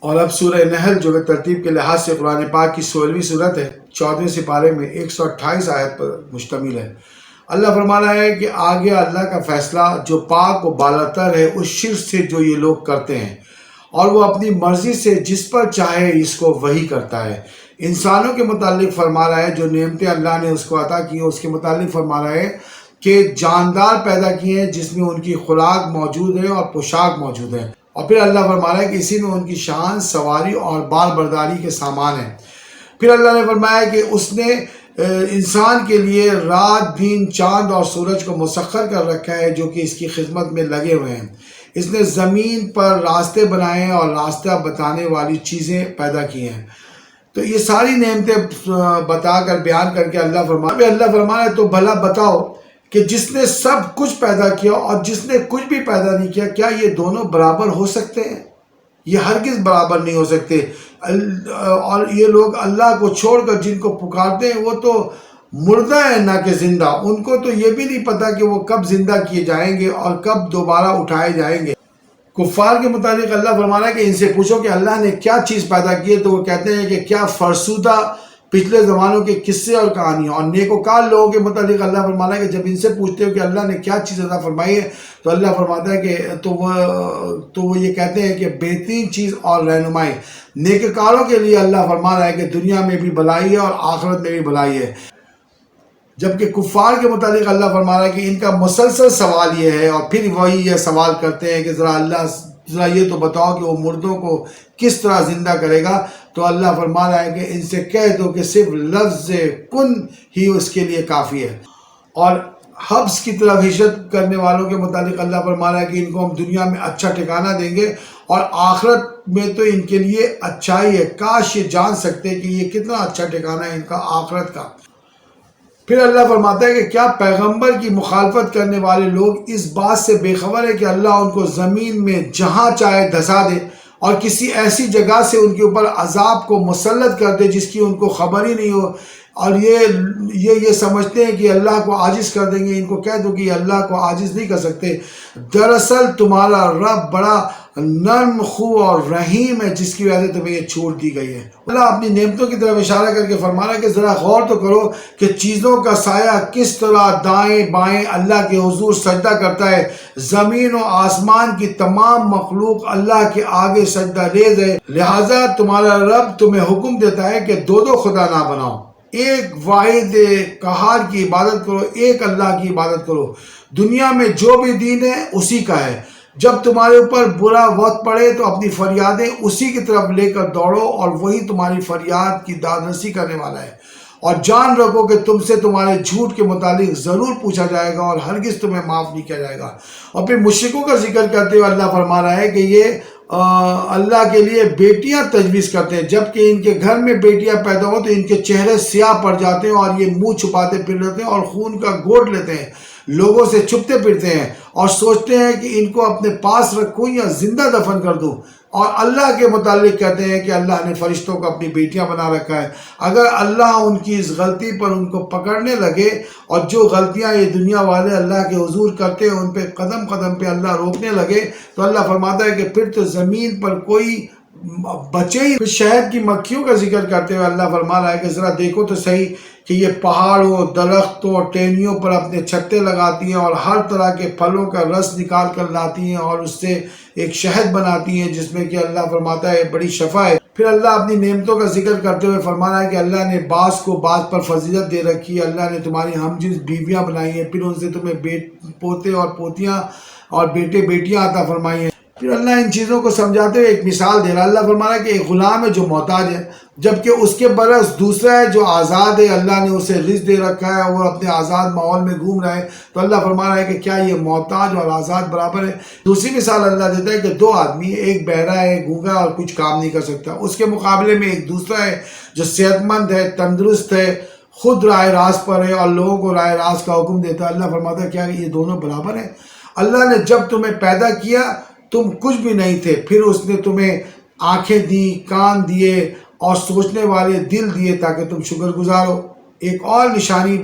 اور اب سورہ نحل جو کہ ترتیب کے لحاظ سے قرآن پاک کی 16ویں صورت ہے، 14ویں سپارے میں 128 آیت پر مشتمل ہے۔ اللہ فرما رہا ہے کہ آگے اللہ کا فیصلہ جو پاک و بالاتر ہے اس شرک سے جو یہ لوگ کرتے ہیں، اور وہ اپنی مرضی سے جس پر چاہے اس کو وہی کرتا ہے۔ انسانوں کے متعلق فرما رہا ہے جو نعمتیں اللہ نے اس کو عطا کی ہیں، اس کے متعلق فرما رہا ہے کہ جاندار پیدا کیے ہیں جس میں ان کی خوراک موجود ہے اور پوشاک موجود ہے، اور پھر اللہ فرما رہا ہے کہ اسی میں ان کی شان، سواری اور بال برداری کے سامان ہیں۔ پھر اللہ نے فرمایا کہ اس نے انسان کے لیے رات، دن، چاند اور سورج کو مسخر کر رکھا ہے جو کہ اس کی خدمت میں لگے ہوئے ہیں۔ اس نے زمین پر راستے بنائے ہیں اور راستہ بتانے والی چیزیں پیدا کی ہیں۔ تو یہ ساری نعمتیں بتا کر، بیان کر کے اللہ فرما ہے تو بھلا بتاؤ کہ جس نے سب کچھ پیدا کیا اور جس نے کچھ بھی پیدا نہیں کیا، کیا یہ دونوں برابر ہو سکتے ہیں؟ یہ ہرگز برابر نہیں ہو سکتے۔ اور یہ لوگ اللہ کو چھوڑ کر جن کو پکارتے ہیں وہ تو مردہ ہیں نہ کہ زندہ۔ ان کو تو یہ بھی نہیں پتا کہ وہ کب زندہ کیے جائیں گے اور کب دوبارہ اٹھائے جائیں گے۔ کفار کے متعلق اللہ فرما رہا ہے کہ ان سے پوچھو کہ اللہ نے کیا چیز پیدا کی ہے، تو وہ کہتے ہیں کہ کیا فرسودہ پچھلے زمانوں کے قصے اور کہانیاں۔ اور نیکوکار لوگوں کے متعلق اللہ فرما رہا ہے کہ جب ان سے پوچھتے ہو کہ اللہ نے کیا چیز عطا فرمائی ہے، تو اللہ فرماتا ہے کہ تو وہ یہ کہتے ہیں کہ بہترین چیز اور رہنمائی۔ نیکوکاروں کے لیے اللہ فرما رہا ہے کہ دنیا میں بھی بھلائی ہے اور آخرت میں بھی بھلائی ہے، جبکہ کفار کے متعلق اللہ فرما رہا ہے کہ ان کا مسلسل سوال یہ ہے، اور پھر وہی یہ سوال کرتے ہیں کہ ذرا یہ تو بتاؤ کہ وہ مردوں کو کس طرح زندہ کرے گا۔ تو اللہ فرما رہا ہے کہ ان سے کہہ دو کہ صرف لفظ کن ہی اس کے لیے کافی ہے۔ اور حبس کی طرف ہجرت کرنے والوں کے متعلق اللہ فرما رہا ہے کہ ان کو ہم دنیا میں اچھا ٹھکانہ دیں گے اور آخرت میں تو ان کے لیے اچھائی ہے۔ کاش یہ جان سکتے کہ یہ کتنا اچھا ٹھکانہ ہے ان کا آخرت کا۔ پھر اللہ فرماتا ہے کہ کیا پیغمبر کی مخالفت کرنے والے لوگ اس بات سے بے خبر ہے کہ اللہ ان کو زمین میں جہاں چاہے دھسا دے اور کسی ایسی جگہ سے ان کے اوپر عذاب کو مسلط کر دے جس کی ان کو خبر ہی نہیں ہو، اور یہ سمجھتے ہیں کہ اللہ کو عاجز کر دیں گے۔ ان کو کہہ دو کہ اللہ کو عاجز نہیں کر سکتے۔ دراصل تمہارا رب بڑا نرم خو اور رحیم ہے جس کی وجہ سے تمہیں یہ چھوٹ دی گئی ہے۔ اللہ اپنی نعمتوں کی طرف اشارہ کر کے فرما رہا ہے کہ ذرا غور تو کرو کہ چیزوں کا سایہ کس طرح دائیں بائیں اللہ کے حضور سجدہ کرتا ہے۔ زمین و آسمان کی تمام مخلوق اللہ کے آگے سجدہ ریز ہے، لہٰذا تمہارا رب تمہیں حکم دیتا ہے کہ دو خدا نہ بناؤ، ایک واحد قہار کی عبادت کرو، ایک اللہ کی عبادت کرو۔ دنیا میں جو بھی دین ہے اسی کا ہے۔ جب تمہارے اوپر برا وقت پڑے تو اپنی فریادیں اسی کی طرف لے کر دوڑو، اور وہی تمہاری فریاد کی داد رسی کرنے والا ہے۔ اور جان رکھو کہ تم سے تمہارے جھوٹ کے متعلق ضرور پوچھا جائے گا اور ہرگز تمہیں معاف نہیں کیا جائے گا۔ اور پھر مشرکوں کا ذکر کرتے ہوئے اللہ فرما رہا ہے کہ یہ اللہ کے لیے بیٹیاں تجویز کرتے ہیں، جبکہ ان کے گھر میں بیٹیاں پیدا ہوں تو ان کے چہرے سیاہ پڑ جاتے ہیں اور یہ منہ چھپاتے پھر لیتے ہیں اور خون کا گھونٹ لیتے ہیں، لوگوں سے چھپتے پھرتے ہیں اور سوچتے ہیں کہ ان کو اپنے پاس رکھوں یا زندہ دفن کر دوں۔ اور اللہ کے متعلق کہتے ہیں کہ اللہ نے فرشتوں کو اپنی بیٹیاں بنا رکھا ہے۔ اگر اللہ ان کی اس غلطی پر ان کو پکڑنے لگے، اور جو غلطیاں یہ دنیا والے اللہ کے حضور کرتے ہیں ان پہ قدم قدم پہ اللہ روکنے لگے، تو اللہ فرماتا ہے کہ پھر تو زمین پر کوئی بچے ہی۔ پھر شہد کی مکھیوں کا ذکر کرتے ہوئے اللہ فرما رہا ہے کہ ذرا دیکھو تو صحیح کہ یہ پہاڑوں، درختوں اور ٹہنیوں پر اپنے چھتے لگاتی ہیں اور ہر طرح کے پھلوں کا رس نکال کر لاتی ہیں اور اس سے ایک شہد بناتی ہیں جس میں کہ اللہ فرماتا ہے بڑی شفا ہے۔ پھر اللہ اپنی نعمتوں کا ذکر کرتے ہوئے فرما رہا ہے کہ اللہ نے بعض کو بعض پر فضیلت دے رکھی ہے، اللہ نے تمہاری ہم جنس بیویاں بنائی ہیں، پھر ان سے تمہیں پوتے اور پوتیاں اور بیٹے بیٹیاں عطا فرمائی ہیں۔ پھر اللہ ان چیزوں کو سمجھاتے ہوئے ایک مثال دے رہا ہے۔ اللہ فرما رہا ہے کہ ایک غلام ہے جو محتاج ہے، جبکہ اس کے برعکس دوسرا ہے جو آزاد ہے، اللہ نے اسے رزق دے رکھا ہے اور اپنے آزاد ماحول میں گھوم رہا ہے۔ تو اللہ فرما رہا ہے کہ کیا یہ محتاج اور آزاد برابر ہے؟ دوسری مثال اللہ دیتا ہے کہ دو آدمی، ایک بہرا ہے، گونگا اور کچھ کام نہیں کر سکتا، اس کے مقابلے میں ایک دوسرا ہے جو صحت مند ہے، تندرست ہے، خود راہ راست پر ہے اور لوگوں کو راہ راست کا حکم دیتا ہے۔ اللہ فرماتا ہے کیا یہ دونوں برابر ہیں؟ اللہ نے جب تمہیں پیدا کیا تم کچھ بھی نہیں تھے، پھر اس نے تمہیں آنکھیں دی، کان دیے اور سوچنے والے دل دیے تاکہ تم شکر گزار ہو۔ ایک اور نشانی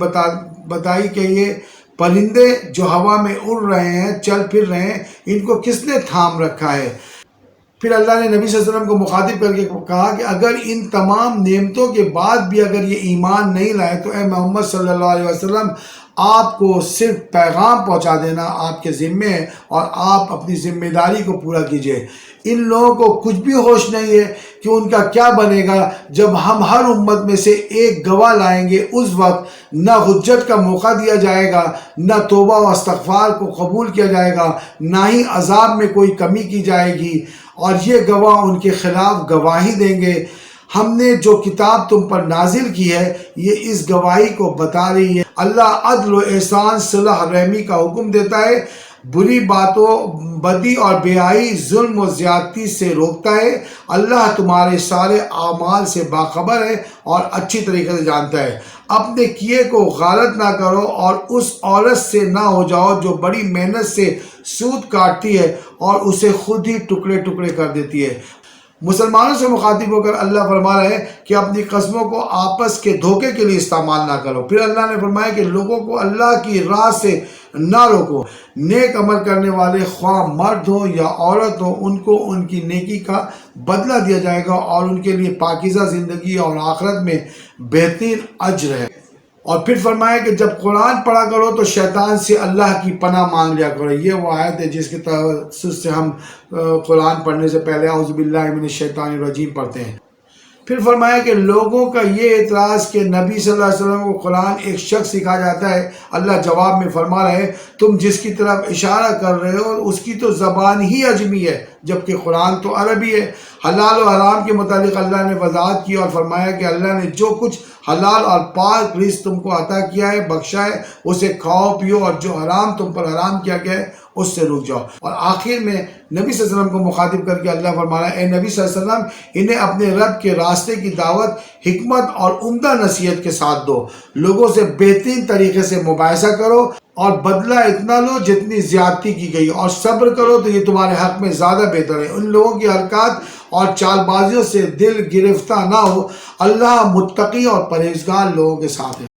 بتائی کہ یہ پرندے جو ہوا میں اڑ رہے ہیں، چل پھر رہے ہیں، ان کو کس نے تھام رکھا ہے۔ پھر اللہ نے نبی صلی اللہ علیہ وسلم کو مخاطب کر کے کہا کہ اگر ان تمام نعمتوں کے بعد بھی اگر یہ ایمان نہیں لائے تو اے محمد صلی اللہ علیہ وسلم آپ کو صرف پیغام پہنچا دینا آپ کے ذمے ہے اور آپ اپنی ذمہ داری کو پورا کیجئے۔ ان لوگوں کو کچھ بھی ہوش نہیں ہے کہ ان کا کیا بنے گا جب ہم ہر امت میں سے ایک گواہ لائیں گے، اس وقت نہ حجت کا موقع دیا جائے گا، نہ توبہ و استغفار کو قبول کیا جائے گا، نہ ہی عذاب میں کوئی کمی کی جائے گی، اور یہ گواہ ان کے خلاف گواہی دیں گے۔ ہم نے جو کتاب تم پر نازل کی ہے یہ اس گواہی کو بتا رہی ہے۔ اللہ عدل و احسان، صلح رحمی کا حکم دیتا ہے، بری باتوں، بدی اور بے حیائی، ظلم و زیادتی سے روکتا ہے۔ اللہ تمہارے سارے اعمال سے باخبر ہے اور اچھی طریقے سے جانتا ہے۔ اپنے کیے کو غارت نہ کرو اور اس عورت سے نہ ہو جاؤ جو بڑی محنت سے سود کاٹتی ہے اور اسے خود ہی ٹکڑے ٹکڑے کر دیتی ہے۔ مسلمانوں سے مخاطب ہو کر اللہ فرما رہا ہے کہ اپنی قسموں کو آپس کے دھوکے کے لیے استعمال نہ کرو۔ پھر اللہ نے فرمایا کہ لوگوں کو اللہ کی راہ سے نہ روکو۔ نیک عمل کرنے والے خواہ مرد ہو یا عورت ہو، ان کو ان کی نیکی کا بدلہ دیا جائے گا اور ان کے لیے پاکیزہ زندگی اور آخرت میں بہترین اجر ہے۔ اور پھر فرمایا کہ جب قرآن پڑھا کرو تو شیطان سے اللہ کی پناہ مانگ لیا کرو۔ یہ وہ آیت ہے جس کے توسط سے ہم قرآن پڑھنے سے پہلے اعوذ باللہ من الشیطان الرجیم پڑھتے ہیں۔ پھر فرمایا کہ لوگوں کا یہ اعتراض کہ نبی صلی اللہ علیہ وسلم کو قرآن ایک شخص سکھا جاتا ہے، اللہ جواب میں فرما رہے ہیں تم جس کی طرف اشارہ کر رہے ہو اس کی تو زبان ہی عجمی ہے جبکہ قرآن تو عربی ہے۔ حلال و حرام کے متعلق اللہ نے وضاحت کی اور فرمایا کہ اللہ نے جو کچھ حلال اور پاک رزق تم کو عطا کیا ہے، بخشا ہے، اسے کھاؤ پیو، اور جو حرام تم پر حرام کیا گیا ہے اس سے رک جاؤ۔ اور آخر میں نبی صلی اللہ علیہ وسلم کو مخاطب کر کے اللہ فرما رہا ہے اے نبی صلی اللہ علیہ وسلم انہیں اپنے رب کے راستے کی دعوت حکمت اور عمدہ نصیحت کے ساتھ دو، لوگوں سے بہترین طریقے سے مباحثہ کرو اور بدلہ اتنا لو جتنی زیادتی کی گئی، اور صبر کرو تو یہ تمہارے حق میں زیادہ بہتر ہے۔ ان لوگوں کی حرکات اور چال بازیوں سے دل گرفتہ نہ ہو، اللہ متقی اور پرہیزگار لوگوں کے ساتھ ہے۔